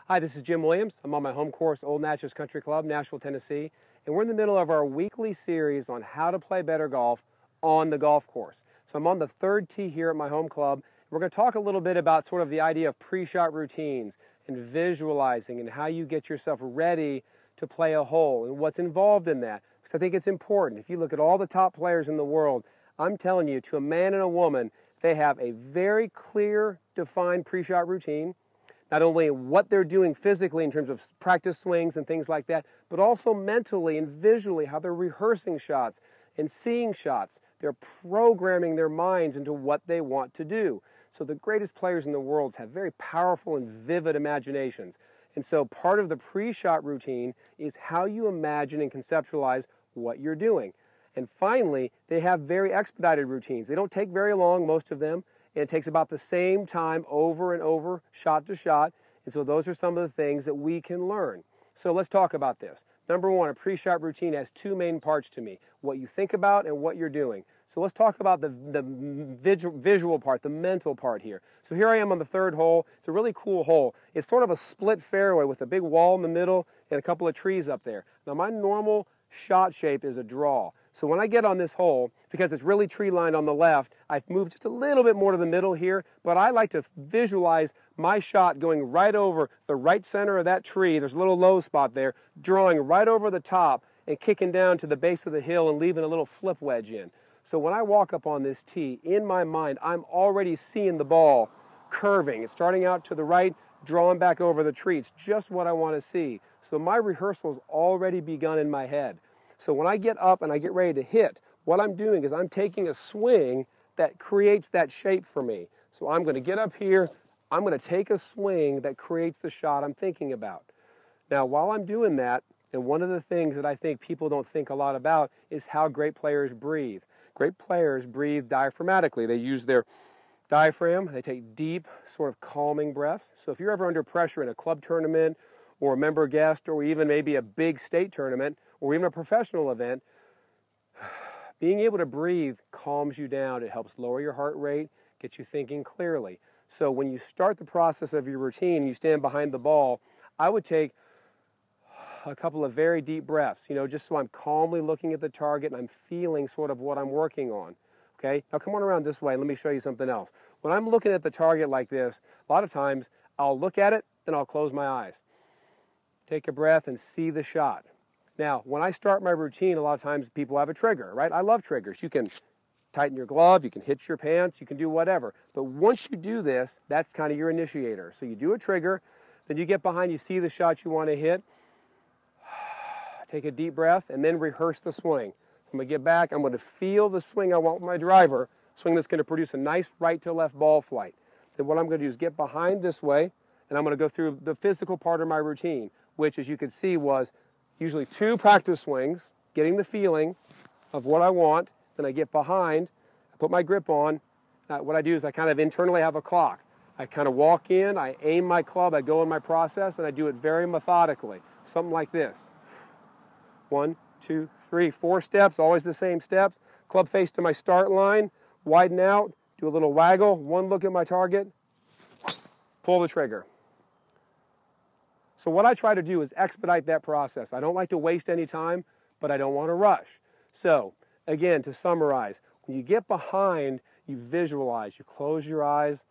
Hi, this is Jim Williams. I'm on my home course, Old Natchez Country Club, Nashville, Tennessee, and we're in the middle of our weekly series on how to play better golf on the golf course. So I'm on the third tee here at my home club. We're going to talk a little bit about sort of the idea of pre-shot routines and visualizing and how you get yourself ready to play a hole and what's involved in that. Because I think it's important. If you look at all the top players in the world, I'm telling you, to a man and a woman, they have a very clear, defined pre-shot routine. Not only what they're doing physically in terms of practice swings and things like that, but also mentally and visually how they're rehearsing shots and seeing shots. They're programming their minds into what they want to do. So the greatest players in the world have very powerful and vivid imaginations. And so part of the pre-shot routine is how you imagine and conceptualize what you're doing. And finally, they have very expedited routines. They don't take very long, most of them, and it takes about the same time over and over, shot to shot. And so those are some of the things that we can learn. So let's talk about this. Number one, a pre-shot routine has two main parts to me: what you think about and what you're doing. So let's talk about the visual part, the mental part here. So here I am on the third hole. It's a really cool hole. It's sort of a split fairway with a big wall in the middle and a couple of trees up there. Now my normal shot shape is a draw. So when I get on this hole, because it's really tree lined on the left, I've moved just a little bit more to the middle here, but I like to visualize my shot going right over the right center of that tree. There's a little low spot there, drawing right over the top and kicking down to the base of the hill and leaving a little flip wedge in. So when I walk up on this tee, in my mind, I'm already seeing the ball curving. It's starting out to the right, drawing back over the tree. It's just what I want to see. So my rehearsal's already begun in my head. So when I get up and I get ready to hit, what I'm doing is I'm taking a swing that creates that shape for me. So I'm going to get up here, I'm going to take a swing that creates the shot I'm thinking about. Now while I'm doing that, and one of the things that I think people don't think a lot about is how great players breathe. Great players breathe diaphragmatically. They use their diaphragm, they take deep, sort of calming breaths. So if you're ever under pressure in a club tournament or a member guest or even maybe a big state tournament or even a professional event, being able to breathe calms you down. It helps lower your heart rate, gets you thinking clearly. So when you start the process of your routine, you stand behind the ball, I would take a couple of very deep breaths, just so I'm calmly looking at the target and I'm feeling sort of what I'm working on. Okay, now come on around this way and let me show you something else. When I'm looking at the target like this, a lot of times I'll look at it, then I'll close my eyes. Take a breath and see the shot. Now, when I start my routine, a lot of times people have a trigger, right? I love triggers. You can tighten your glove, you can hitch your pants, you can do whatever. But once you do this, that's kind of your initiator. So you do a trigger, then you get behind, you see the shot you want to hit, take a deep breath, and then rehearse the swing. I'm going to get back, I'm going to feel the swing I want with my driver, swing that's going to produce a nice right to left ball flight. Then what I'm going to do is get behind this way, and I'm going to go through the physical part of my routine, which, as you can see, was usually 2 practice swings, getting the feeling of what I want. Then I get behind, I put my grip on. What I do is I kind of internally have a clock. I kind of walk in, I aim my club, I go in my process, and I do it very methodically. Something like this. 1, 2, 3, 4 steps, always the same steps. Club face to my start line, widen out, do a little waggle, one look at my target, pull the trigger. So what I try to do is expedite that process. I don't like to waste any time, but I don't want to rush. So again, to summarize, when you get behind, you visualize, you close your eyes,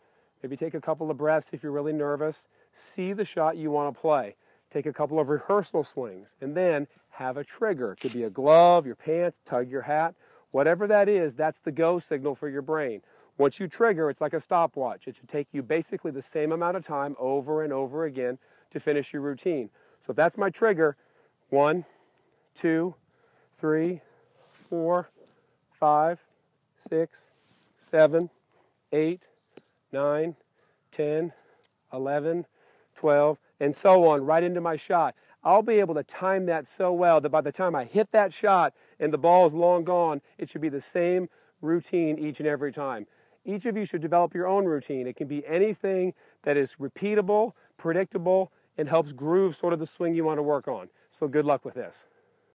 maybe take a couple of breaths if you're really nervous, see the shot you want to play, take a couple of rehearsal swings, and then have a trigger. It could be a glove, your pants, tug your hat, whatever that is, that's the go signal for your brain. Once you trigger, it's like a stopwatch. It should take you basically the same amount of time over and over again to finish your routine. So if that's my trigger, 1, 2, 3, 4, 5, 6, 7, 8, 9, 10, 11, 12, and so on, right into my shot. I'll be able to time that so well that by the time I hit that shot and the ball is long gone, it should be the same routine each and every time. Each of you should develop your own routine. It can be anything that is repeatable, predictable, and helps groove sort of the swing you want to work on. So good luck with this.